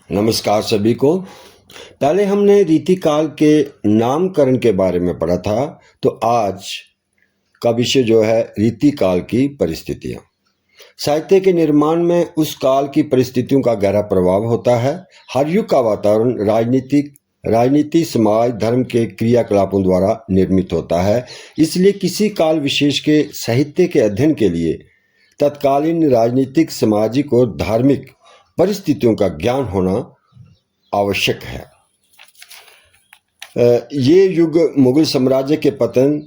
नमस्कार सभी को। पहले हमने रीतिकाल के नामकरण के बारे में पढ़ा था, तो आज का विषय जो है रीतिकाल की परिस्थितियां। साहित्य के निर्माण में उस काल की परिस्थितियों का गहरा प्रभाव होता है। हर युग का वातावरण राजनीति, समाज, धर्म के क्रियाकलापों द्वारा निर्मित होता है। इसलिए किसी काल विशेष के साहित्य के अध्ययन के लिए तत्कालीन राजनीतिक, सामाजिक और धार्मिक परिस्थितियों का ज्ञान होना आवश्यक है। ये युग मुगल साम्राज्य के पतन,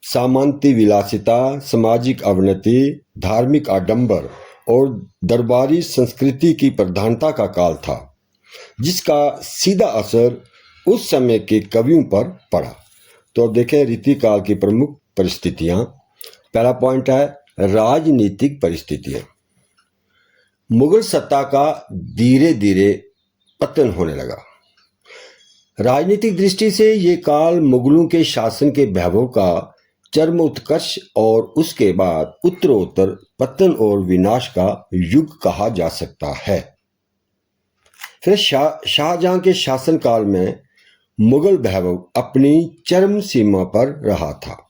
सामंती विलासिता, सामाजिक अवनति, धार्मिक आडंबर और दरबारी संस्कृति की प्रधानता का काल था, जिसका सीधा असर उस समय के कवियों पर पड़ा। तो अब देखें रीतिकाल की प्रमुख परिस्थितियां। पहला पॉइंट है राजनीतिक परिस्थितियां। मुगल सत्ता का धीरे धीरे पतन होने लगा। राजनीतिक दृष्टि से ये काल मुगलों के शासन के वैभव का चरम उत्कर्ष और उसके बाद उत्तरोत्तर पतन और विनाश का युग कहा जा सकता है। फिर शाहजहां के शासनकाल में मुगल वैभव अपनी चरम सीमा पर रहा था।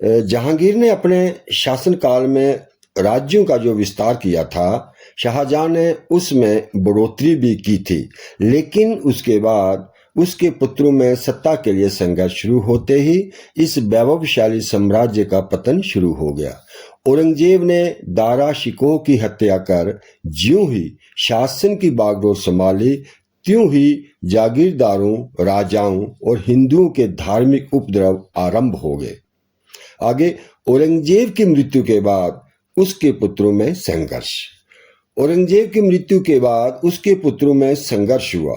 जहांगीर ने अपने शासनकाल में राज्यों का जो विस्तार किया था, शाहजहां ने उसमें बढ़ोतरी भी की थी, लेकिन उसके बाद उसके पुत्रों में सत्ता के लिए संघर्ष शुरू होते ही इस वैभवशाली साम्राज्य का पतन शुरू हो गया। औरंगजेब ने दारा शिकोह की हत्या कर ज्यों ही शासन की बागडोर संभाली, त्यों ही जागीरदारों, राजाओं और हिंदुओं के धार्मिक उपद्रव आरंभ हो गए। आगे औरंगजेब की मृत्यु के बाद उसके पुत्रों में संघर्ष। औरंगजेब की मृत्यु के बाद उसके पुत्रों में संघर्ष हुआ।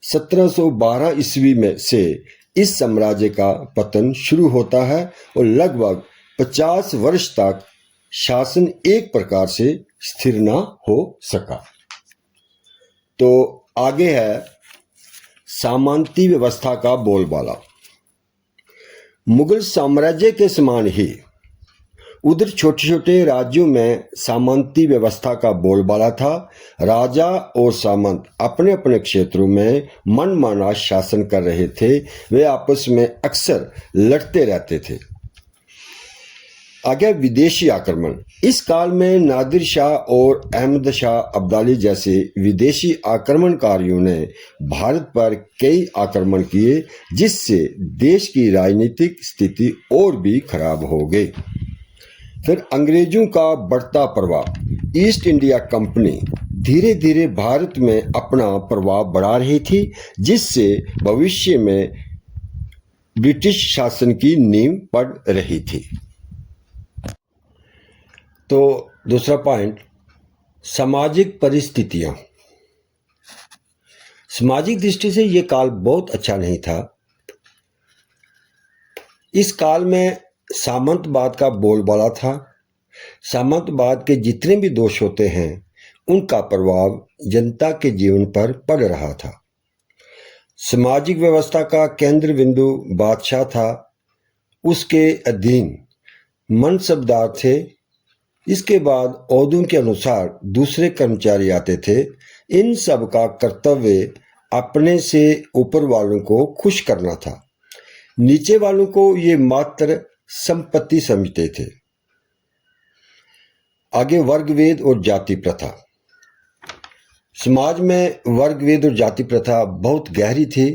1712 ईस्वी में से इस साम्राज्य का पतन शुरू होता है और लगभग 50 वर्ष तक शासन एक प्रकार से स्थिर न हो सका। तो आगे है सामंती व्यवस्था का बोलबाला। मुगल साम्राज्य के समान ही उधर छोटे छोटे राज्यों में सामंती व्यवस्था का बोलबाला था। राजा और सामंत अपने अपने क्षेत्रों में मनमाना शासन कर रहे थे। वे आपस में अक्सर लड़ते रहते थे। आगे विदेशी आक्रमण। इस काल में नादिर शाह और अहमद शाह अब्दाली जैसे विदेशी आक्रमणकारियों ने भारत पर कई आक्रमण किए, जिससे देश की राजनीतिक स्थिति और भी खराब हो गई। फिर अंग्रेजों का बढ़ता प्रभाव। ईस्ट इंडिया कंपनी धीरे धीरे भारत में अपना प्रभाव बढ़ा रही थी, जिससे भविष्य में ब्रिटिश शासन की नींव पड़ रही थी। तो दूसरा पॉइंट सामाजिक परिस्थितियां। सामाजिक दृष्टि से यह काल बहुत अच्छा नहीं था। इस काल में सामंतवाद का बोलबाला था। सामंतवाद के जितने भी दोष होते हैं, उनका प्रभाव जनता के जीवन पर पड़ रहा था। सामाजिक व्यवस्था का केंद्र बिंदु बादशाह था, उसके अधीन मनसबदार थे। इसके बाद ओहदों के अनुसार दूसरे कर्मचारी आते थे। इन सब का कर्तव्य अपने से ऊपर वालों को खुश करना था। नीचे वालों को ये मात्र संपत्ति समझते थे। आगे वर्गवेद और जाति प्रथा। समाज में वर्गवेद और जाति प्रथा बहुत गहरी थी।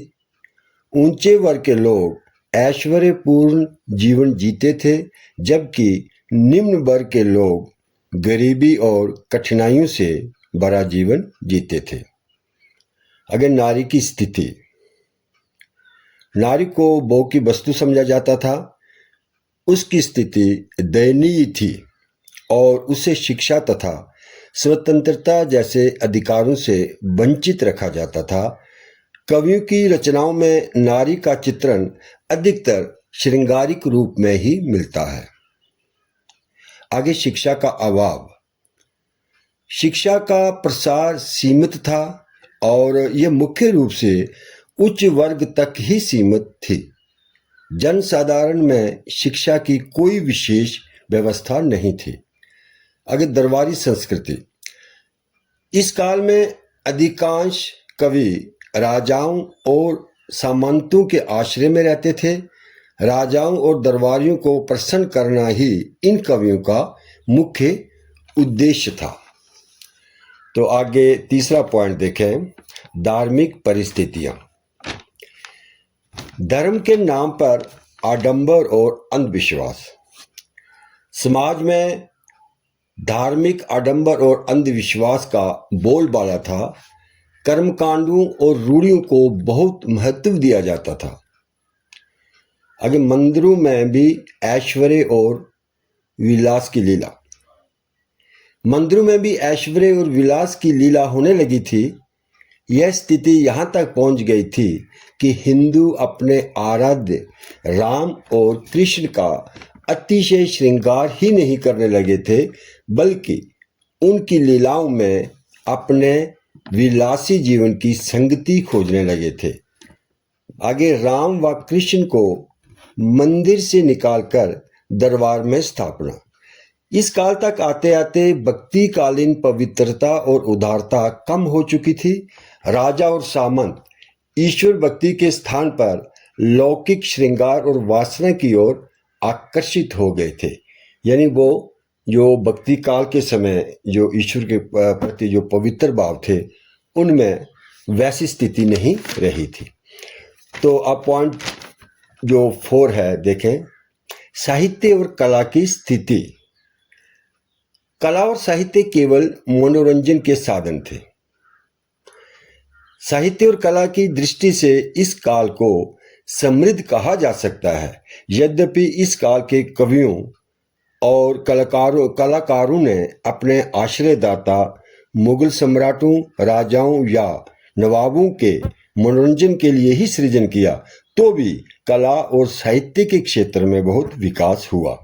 ऊंचे वर्ग के लोग ऐश्वर्यपूर्ण जीवन जीते थे, जबकि निम्न वर्ग के लोग गरीबी और कठिनाइयों से भरा जीवन जीते थे। अगर नारी की स्थिति। नारी को भोग की वस्तु समझा जाता था। उसकी स्थिति दयनीय थी और उसे शिक्षा तथा स्वतंत्रता जैसे अधिकारों से वंचित रखा जाता था। कवियों की रचनाओं में नारी का चित्रण अधिकतर श्रृंगारिक रूप में ही मिलता है। आगे शिक्षा का अभाव। शिक्षा का प्रसार सीमित था और यह मुख्य रूप से उच्च वर्ग तक ही सीमित थी। जनसाधारण में शिक्षा की कोई विशेष व्यवस्था नहीं थी। आगे दरबारी संस्कृति। इस काल में अधिकांश कवि राजाओं और सामंतों के आश्रय में रहते थे। राजाओं और दरबारियों को प्रसन्न करना ही इन कवियों का मुख्य उद्देश्य था। तो आगे तीसरा पॉइंट देखें, धार्मिक परिस्थितियां। धर्म के नाम पर आडंबर और अंधविश्वास। समाज में धार्मिक आडंबर और अंधविश्वास का बोलबाला था। कर्मकांडों और रूढ़ियों को बहुत महत्व दिया जाता था। आगे मंदिरों में भी ऐश्वर्य और विलास की लीला। मंदिरों में भी ऐश्वर्य और विलास की लीला होने लगी थी। यह स्थिति यहाँ तक पहुँच गई थी कि हिंदू अपने आराध्य राम और कृष्ण का अतिशय श्रृंगार ही नहीं करने लगे थे, बल्कि उनकी लीलाओं में अपने विलासी जीवन की संगति खोजने लगे थे। आगे राम व कृष्ण को मंदिर से निकालकर दरबार में स्थापना। इस काल तक आते आते भक्तिकालीन पवित्रता और उदारता कम हो चुकी थी। राजा और सामंत ईश्वर भक्ति के स्थान पर लौकिक श्रृंगार और वासना की ओर आकर्षित हो गए थे। यानी वो जो भक्ति काल के समय जो ईश्वर के प्रति जो पवित्र भाव थे, उनमें वैसी स्थिति नहीं रही थी। तो अब पॉइंट जो 4 है देखें, साहित्य और कला की स्थिति। कला और साहित्य केवल मनोरंजन के साधन थे। साहित्य और कला की दृष्टि से इस काल को समृद्ध कहा जा सकता है। यद्यपि इस काल के कवियों और कलाकारों ने अपने आश्रयदाता मुगल सम्राटों, राजाओं या नवाबों के मनोरंजन के लिए ही सृजन किया, तो भी कला और साहित्य के क्षेत्र में बहुत विकास हुआ।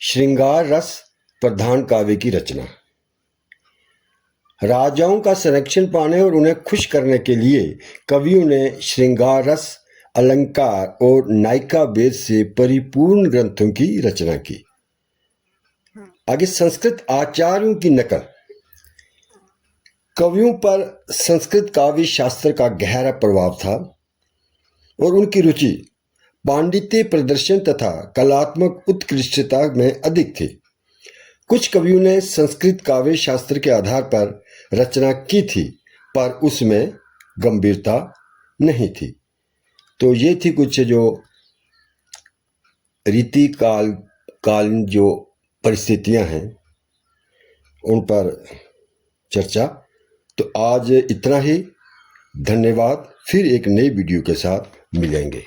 श्रृंगार रस प्रधान काव्य की रचना। राजाओं का संरक्षण पाने और उन्हें खुश करने के लिए कवियों ने श्रृंगार रस, अलंकार और नायिका वेद से परिपूर्ण ग्रंथों की रचना की। आगे संस्कृत आचार्यों की नकल। कवियों पर संस्कृत काव्य शास्त्र का गहरा प्रभाव था और उनकी रुचि पांडित्य प्रदर्शन तथा कलात्मक उत्कृष्टता में अधिक थी। कुछ कवियों ने संस्कृत काव्य शास्त्र के आधार पर रचना की थी, पर उसमें गंभीरता नहीं थी। तो ये थी कुछ जो रीति कालीन जो परिस्थितियां हैं, उन पर चर्चा। तो आज इतना ही। धन्यवाद। फिर एक नई वीडियो के साथ मिलेंगे।